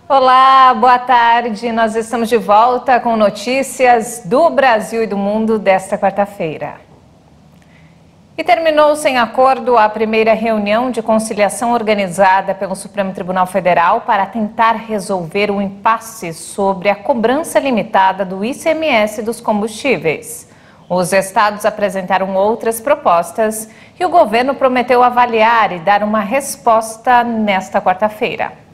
Olá, boa tarde. Nós estamos de volta com notícias do Brasil e do mundo desta quarta-feira. E terminou sem acordo a primeira reunião de conciliação organizada pelo Supremo Tribunal Federal para tentar resolver o impasse sobre a cobrança limitada do ICMS dos combustíveis. Os estados apresentaram outras propostas e o governo prometeu avaliar e dar uma resposta nesta quarta-feira.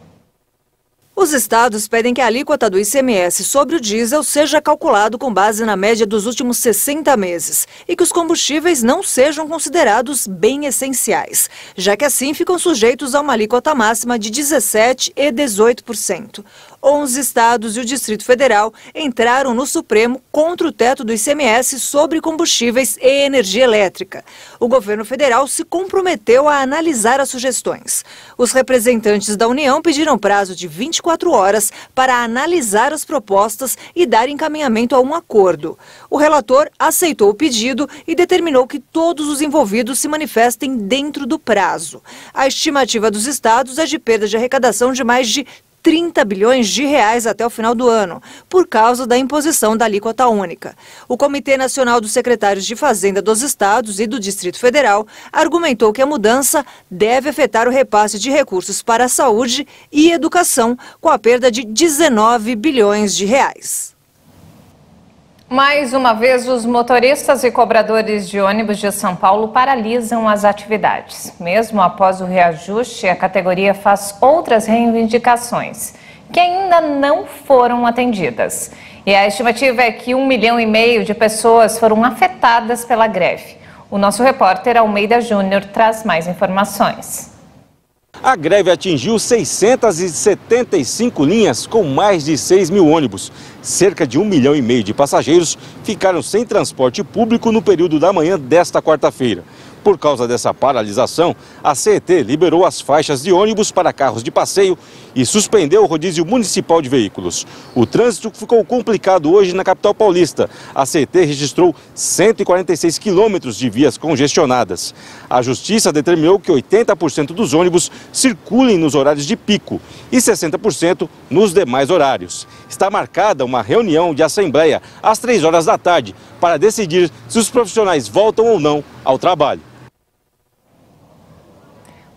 Os estados pedem que a alíquota do ICMS sobre o diesel seja calculado com base na média dos últimos 60 meses e que os combustíveis não sejam considerados bem essenciais, já que assim ficam sujeitos a uma alíquota máxima de 17% e 18%. 11 estados e o Distrito Federal entraram no Supremo contra o teto do ICMS sobre combustíveis e energia elétrica. O governo federal se comprometeu a analisar as sugestões. Os representantes da União pediram prazo de 24 horas para analisar as propostas e dar encaminhamento a um acordo. O relator aceitou o pedido e determinou que todos os envolvidos se manifestem dentro do prazo. A estimativa dos estados é de perda de arrecadação de mais de 30 bilhões de reais até o final do ano, por causa da imposição da alíquota única. O Comitê Nacional dos Secretários de Fazenda dos Estados e do Distrito Federal argumentou que a mudança deve afetar o repasse de recursos para a saúde e educação, com a perda de 19 bilhões de reais. Mais uma vez, os motoristas e cobradores de ônibus de São Paulo paralisam as atividades. Mesmo após o reajuste, a categoria faz outras reivindicações, que ainda não foram atendidas. E a estimativa é que 1,5 milhão de pessoas foram afetadas pela greve. O nosso repórter Almeida Júnior traz mais informações. A greve atingiu 675 linhas com mais de 6 mil ônibus. Cerca de 1,5 milhão de passageiros ficaram sem transporte público no período da manhã desta quarta-feira. Por causa dessa paralisação, a CET liberou as faixas de ônibus para carros de passeio e suspendeu o rodízio municipal de veículos. O trânsito ficou complicado hoje na capital paulista. A CET registrou 146 quilômetros de vias congestionadas. A Justiça determinou que 80% dos ônibus circulem nos horários de pico e 60% nos demais horários. Está marcada uma reunião de assembleia às 3 horas da tarde para decidir se os profissionais voltam ou não ao trabalho.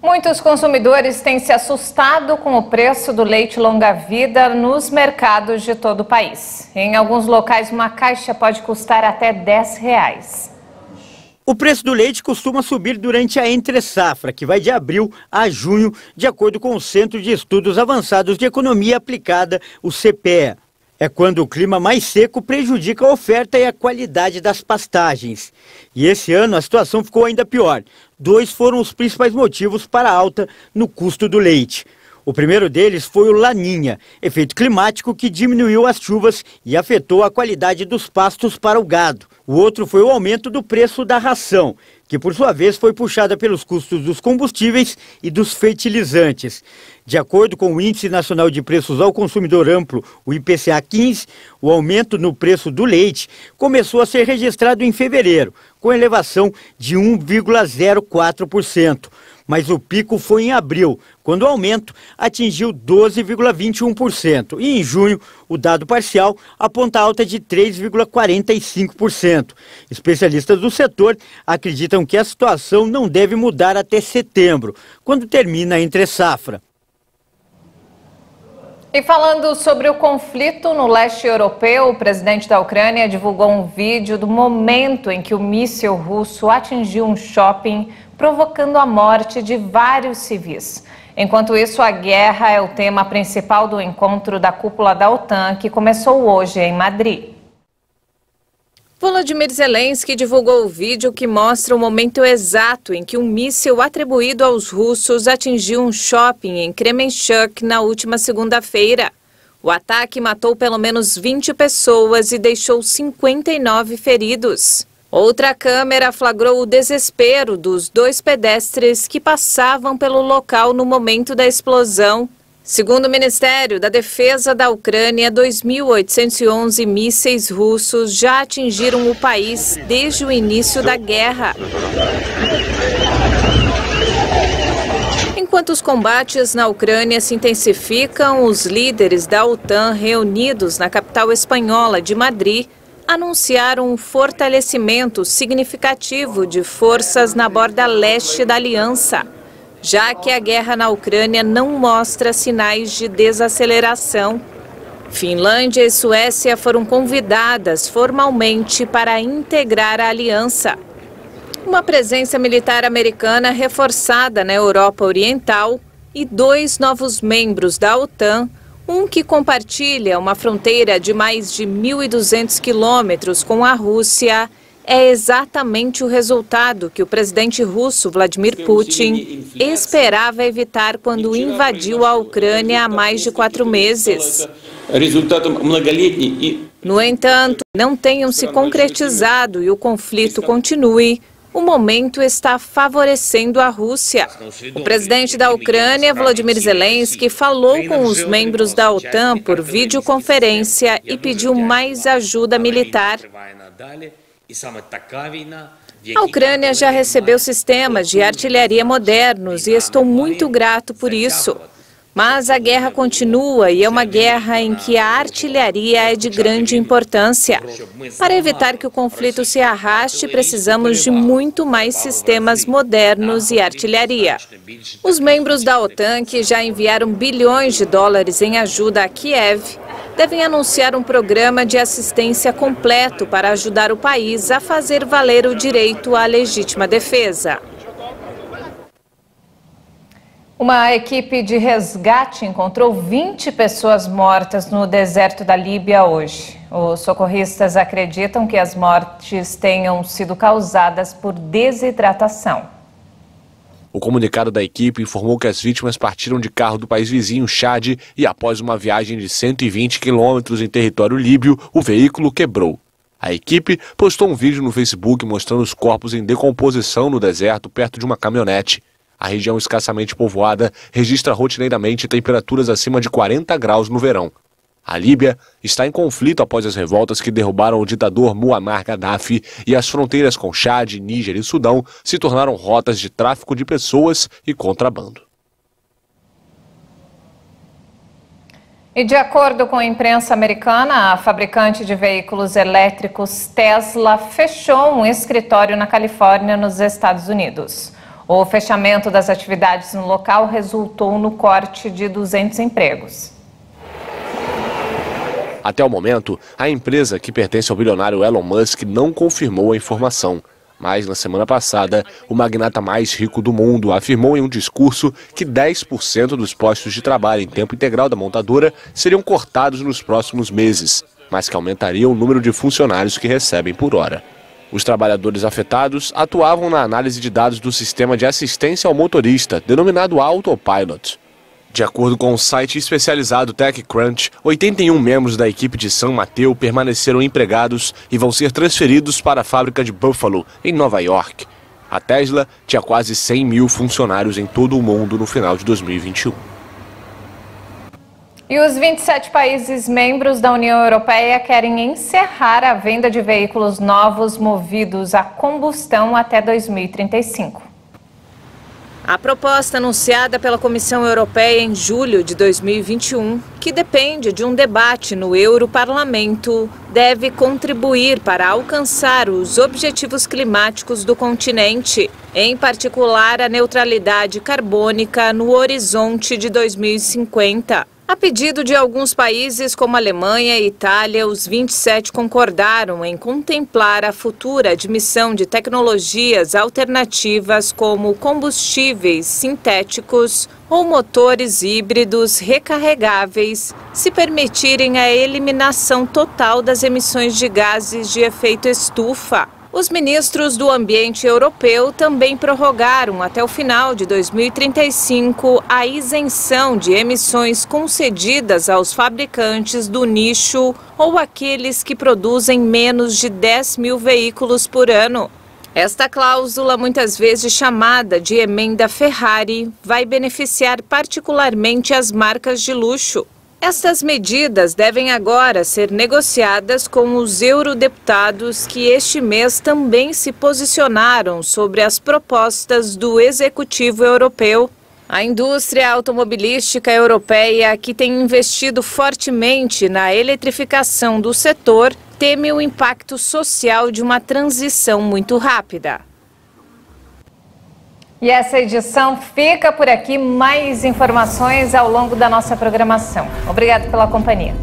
Muitos consumidores têm se assustado com o preço do leite longa-vida nos mercados de todo o país. Em alguns locais, uma caixa pode custar até R$10. O preço do leite costuma subir durante a entre-safra, que vai de abril a junho, de acordo com o Centro de Estudos Avançados de Economia Aplicada, o CPEA. É quando o clima mais seco prejudica a oferta e a qualidade das pastagens. E esse ano a situação ficou ainda pior. 2 foram os principais motivos para a alta no custo do leite. O primeiro deles foi o Laninha, efeito climático que diminuiu as chuvas e afetou a qualidade dos pastos para o gado. O outro foi o aumento do preço da ração, que por sua vez foi puxada pelos custos dos combustíveis e dos fertilizantes. De acordo com o Índice Nacional de Preços ao Consumidor Amplo, o IPCA 15, o aumento no preço do leite começou a ser registrado em fevereiro, com elevação de 1,04%. Mas o pico foi em abril, quando o aumento atingiu 12,21%. E em junho, o dado parcial aponta alta de 3,45%. Especialistas do setor acreditam que a situação não deve mudar até setembro, quando termina a entre-safra. E falando sobre o conflito no leste europeu, o presidente da Ucrânia divulgou um vídeo do momento em que o míssil russo atingiu um shopping, provocando a morte de vários civis. Enquanto isso, a guerra é o tema principal do encontro da cúpula da OTAN, que começou hoje em Madrid. Volodymyr Zelensky divulgou o vídeo que mostra o momento exato em que um míssil atribuído aos russos atingiu um shopping em Kremenchuk na última segunda-feira. O ataque matou pelo menos 20 pessoas e deixou 59 feridos. Outra câmera flagrou o desespero dos 2 pedestres que passavam pelo local no momento da explosão. Segundo o Ministério da Defesa da Ucrânia, 2.811 mísseis russos já atingiram o país desde o início da guerra. Enquanto os combates na Ucrânia se intensificam, os líderes da OTAN reunidos na capital espanhola de Madrid anunciaram um fortalecimento significativo de forças na borda leste da aliança, já que a guerra na Ucrânia não mostra sinais de desaceleração. Finlândia e Suécia foram convidadas formalmente para integrar a aliança. Uma presença militar americana reforçada na Europa Oriental e 2 novos membros da OTAN, um que compartilha uma fronteira de mais de 1.200 quilômetros com a Rússia, é exatamente o resultado que o presidente russo Vladimir Putin esperava evitar quando invadiu a Ucrânia há mais de 4 meses. No entanto, não tenham se concretizado e o conflito continue, o momento está favorecendo a Rússia. O presidente da Ucrânia, Volodymyr Zelensky, falou com os membros da OTAN por videoconferência e pediu mais ajuda militar. A Ucrânia já recebeu sistemas de artilharia modernos e estou muito grato por isso. Mas a guerra continua e é uma guerra em que a artilharia é de grande importância. Para evitar que o conflito se arraste, precisamos de muito mais sistemas modernos e artilharia. Os membros da OTAN, que já enviaram bilhões de dólares em ajuda a Kiev, devem anunciar um programa de assistência completo para ajudar o país a fazer valer o direito à legítima defesa. Uma equipe de resgate encontrou 20 pessoas mortas no deserto da Líbia hoje. Os socorristas acreditam que as mortes tenham sido causadas por desidratação. O comunicado da equipe informou que as vítimas partiram de carro do país vizinho, Chad, e após uma viagem de 120 quilômetros em território líbio, o veículo quebrou. A equipe postou um vídeo no Facebook mostrando os corpos em decomposição no deserto perto de uma caminhonete. A região escassamente povoada registra rotineiramente temperaturas acima de 40 graus no verão. A Líbia está em conflito após as revoltas que derrubaram o ditador Muammar Gaddafi e as fronteiras com Chad, Níger e Sudão se tornaram rotas de tráfico de pessoas e contrabando. E de acordo com a imprensa americana, a fabricante de veículos elétricos Tesla fechou um escritório na Califórnia, nos Estados Unidos. O fechamento das atividades no local resultou no corte de 200 empregos. Até o momento, a empresa, que pertence ao bilionário Elon Musk, não confirmou a informação. Mas, na semana passada, o magnata mais rico do mundo afirmou em um discurso que 10% dos postos de trabalho em tempo integral da montadora seriam cortados nos próximos meses, mas que aumentaria o número de funcionários que recebem por hora. Os trabalhadores afetados atuavam na análise de dados do sistema de assistência ao motorista, denominado Autopilot. De acordo com o site especializado TechCrunch, 81 membros da equipe de San Mateo permaneceram empregados e vão ser transferidos para a fábrica de Buffalo, em Nova York. A Tesla tinha quase 100 mil funcionários em todo o mundo no final de 2021. E os 27 países membros da União Europeia querem encerrar a venda de veículos novos movidos a combustão até 2035. A proposta anunciada pela Comissão Europeia em julho de 2021, que depende de um debate no Europarlamento, deve contribuir para alcançar os objetivos climáticos do continente, em particular a neutralidade carbônica no horizonte de 2050. A pedido de alguns países como Alemanha e Itália, os 27 concordaram em contemplar a futura admissão de tecnologias alternativas como combustíveis sintéticos ou motores híbridos recarregáveis, se permitirem a eliminação total das emissões de gases de efeito estufa. Os ministros do Ambiente Europeu também prorrogaram até o final de 2035 a isenção de emissões concedidas aos fabricantes do nicho ou aqueles que produzem menos de 10 mil veículos por ano. Esta cláusula, muitas vezes chamada de emenda Ferrari, vai beneficiar particularmente as marcas de luxo. Estas medidas devem agora ser negociadas com os eurodeputados que este mês também se posicionaram sobre as propostas do Executivo Europeu. A indústria automobilística europeia, que tem investido fortemente na eletrificação do setor, teme o impacto social de uma transição muito rápida. E essa edição fica por aqui. Mais informações ao longo da nossa programação. Obrigado pela companhia.